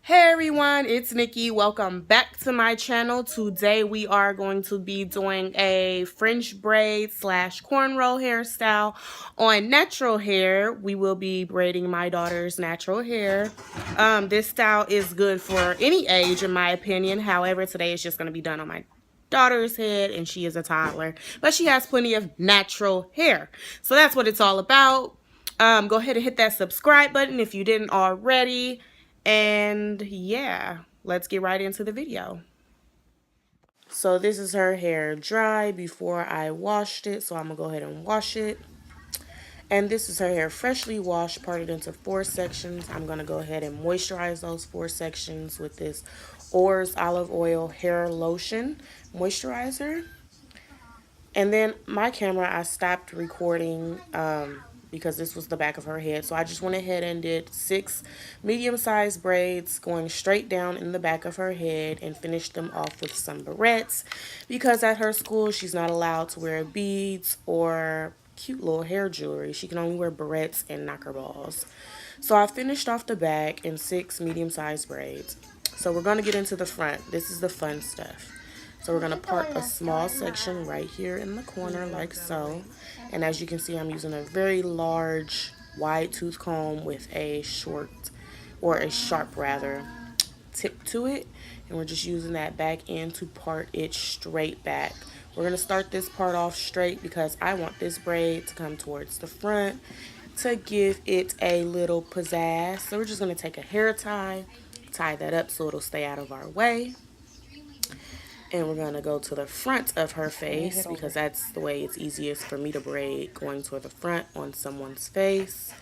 Hey everyone, it's Nikki. Welcome back to my channel. Today we are going to be doing a French braid slash cornrow hairstyle on natural hair. We will be braiding my daughter's natural hair. This style is good for any age in my opinion. However, today it's just going to be done on my daughter's head and she is a toddler, but she has plenty of natural hair. So that's what it's all about. Go ahead and hit that subscribe button if you didn't already. And yeah, let's get right into the video. So this is her hair dry before I washed it. So I'm going to go ahead and wash it. And this is her hair freshly washed, parted into 4 sections. I'm going to go ahead and moisturize those 4 sections with this Oars Olive Oil Hair Lotion Moisturizer. And then my camera, I stopped recording because this was the back of her head. So I just went ahead and did 6 medium-sized braids going straight down in the back of her head and finished them off with some barrettes because at her school she's not allowed to wear beads or cute little hair jewelry. She can only wear barrettes and knocker balls. So I finished off the back in 6 medium-sized braids. So we're going to get into the front. This is the fun stuff. So we're going to part a small section right here in the corner like so. And as you can see, I'm using a very large wide tooth comb with a short, or a sharp rather, tip to it. And we're just using that back end to part it straight back. We're going to start this part off straight because I want this braid to come towards the front to give it a little pizzazz. So we're just going to take a hair tie that up so it'll stay out of our way. And we're going to go to the front of her face because that's the way it's easiest for me to braid, going toward the front on someone's face.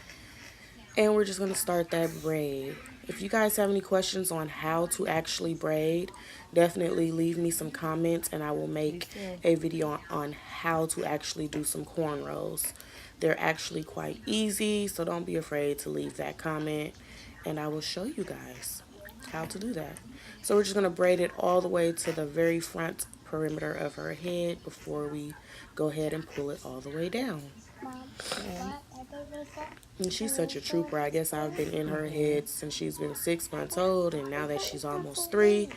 And we're just going to start that braid. If you guys have any questions on how to actually braid, definitely leave me some comments and I will make a video on how to actually do some cornrows. They're actually quite easy, so don't be afraid to leave that comment and I will show you guys how to do that. So we're just going to braid it all the way to the very front perimeter of her head before we go ahead and pull it all the way down. And she's such a trooper. I guess I've been in her head since she's been 6 months old, and now that she's almost 3,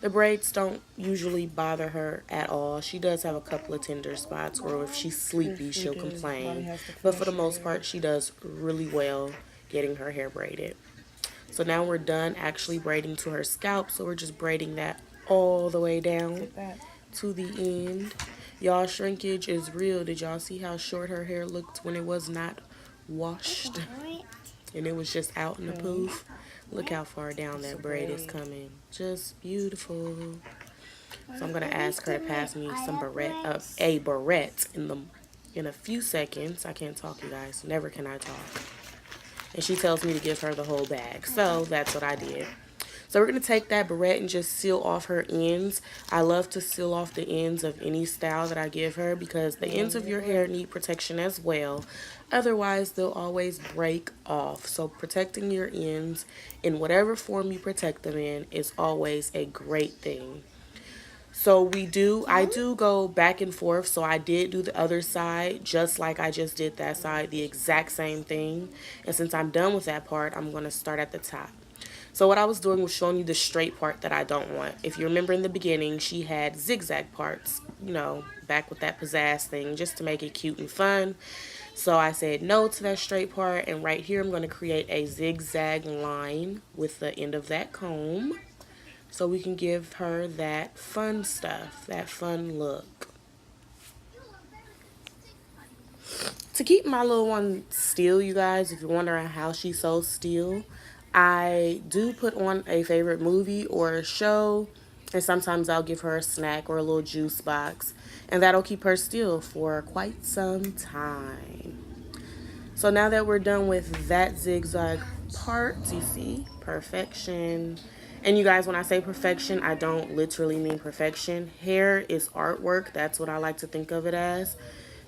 the braids don't usually bother her at all. She does have a couple of tender spots, or if she's sleepy, she'll complain. But for the most part, she does really well getting her hair braided. So now we're done actually braiding to her scalp. So we're just braiding that all the way down to the end. Y'all, shrinkage is real. Did y'all see how short her hair looked when it was not washed? And it was just out in the poof. Look how far down that braid is coming. Just beautiful. So I'm going to ask her to pass me some a barrette in a few seconds. I can't talk, you guys. Never can I talk. And she tells me to give her the whole bag. So that's what I did. So we're going to take that barrette and just seal off her ends. I love to seal off the ends of any style that I give her because the ends of your hair need protection as well. Otherwise, they'll always break off. So protecting your ends in whatever form you protect them in is always a great thing. So I do go back and forth. So I did do the other side just like I just did that side, the exact same thing. And since I'm done with that part, I'm going to start at the top. So what I was doing was showing you the straight part that I don't want. If you remember in the beginning, she had zigzag parts, you know, back with that pizzazz thing just to make it cute and fun. So I said no to that straight part. And right here, I'm going to create a zigzag line with the end of that comb. So we can give her that fun stuff, that fun look. To keep my little one still, you guys, if you're wondering how she's so still, I do put on a favorite movie or a show, and sometimes I'll give her a snack or a little juice box, and that'll keep her still for quite some time. So now that we're done with that zigzag part, you see, perfection. And you guys, when I say perfection, I don't literally mean perfection. Hair is artwork. That's what I like to think of it as.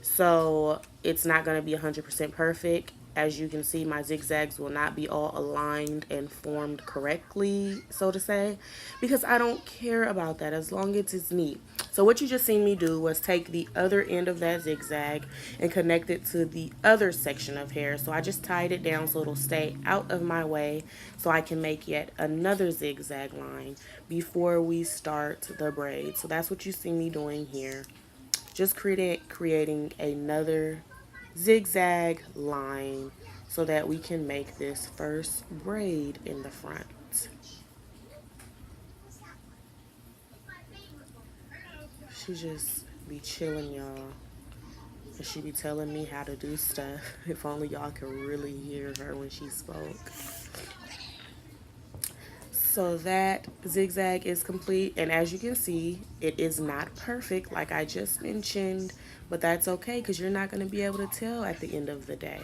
So it's not going to be 100% perfect. As you can see, my zigzags will not be all aligned and formed correctly, so to say, because I don't care about that as long as it's neat. So what you just seen me do was take the other end of that zigzag and connect it to the other section of hair. So I just tied it down so it'll stay out of my way so I can make yet another zigzag line before we start the braid. So that's what you see me doing here. Just creating another zigzag line so that we can make this first braid in the front. She just be chilling, y'all. And she be telling me how to do stuff. If only y'all could really hear her when she spoke. So that zigzag is complete. And as you can see, it is not perfect like I just mentioned. But that's okay because you're not going to be able to tell at the end of the day.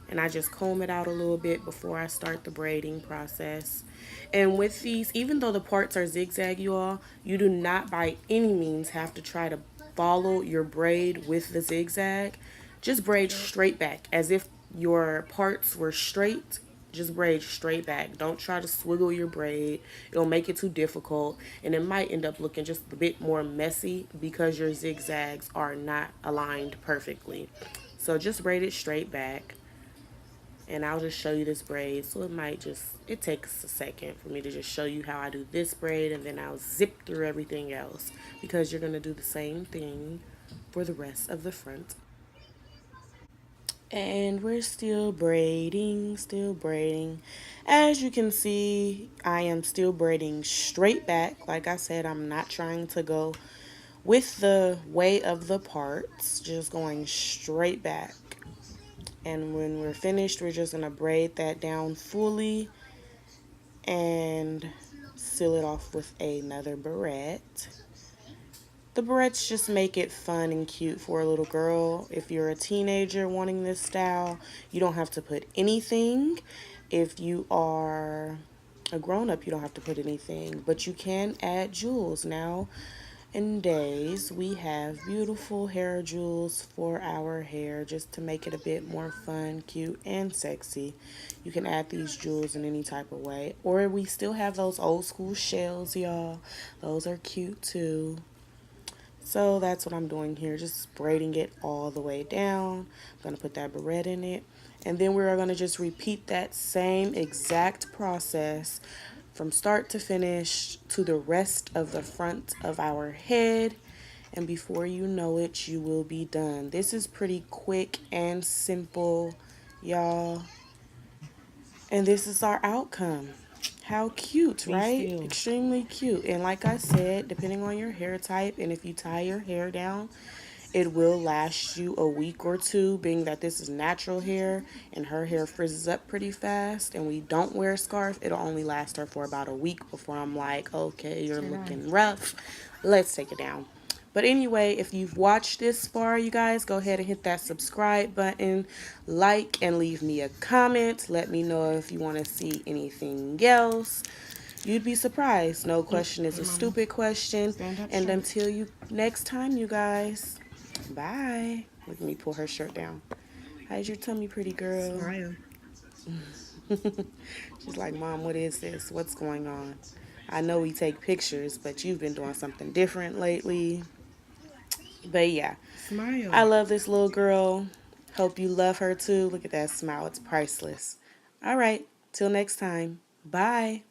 And I just comb it out a little bit before I start the braiding process. And with these, even though the parts are zigzag, you all, you do not by any means have to try to follow your braid with the zigzag. Just braid straight back as if your parts were straight. Just braid straight back. Don't try to swiggle your braid. It'll make it too difficult and it might end up looking just a bit more messy because your zigzags are not aligned perfectly. So just braid it straight back. And I'll just show you this braid. So it takes a second for me to just show you how I do this braid, and then I'll zip through everything else because you're going to do the same thing for the rest of the front. And we're still braiding, still braiding. As you can see, I am still braiding straight back. Like I said, I'm not trying to go with the way of the parts, just going straight back. And when we're finished, we're just going to braid that down fully and seal it off with another barrette. The barrettes just make it fun and cute for a little girl. If you're a teenager wanting this style, you don't have to put anything. If you are a grown-up, you don't have to put anything, but you can add jewels. Now in days, we have beautiful hair jewels for our hair just to make it a bit more fun, cute, and sexy. You can add these jewels in any type of way. Or we still have those old school shells, y'all. Those are cute too. So that's what I'm doing here, just braiding it all the way down. I'm going to put that barrette in it. And then we're going to just repeat that same exact process from start to finish to the rest of the front of our head. And before you know it, you will be done. This is pretty quick and simple, y'all. And this is our outcome. How cute, right? Extremely cute. And like I said, depending on your hair type and if you tie your hair down, it will last you a week or two, being that this is natural hair and her hair frizzes up pretty fast and we don't wear a scarf. It'll only last her for about a week before I'm like, okay, you're looking rough. Let's take it down. But anyway, if you've watched this far, you guys, go ahead and hit that subscribe button, like, and leave me a comment. Let me know if you want to see anything else. You'd be surprised. No question is a stupid question. And until next time, you guys, bye. Let me pull her shirt down. How's your tummy, pretty girl? Smile. She's like, Mom, what is this? What's going on? I know we take pictures, but you've been doing something different lately. But yeah, Smile. I love this little girl. Hope you love her too. Look at that smile. It's priceless. All right. Till next time. Bye.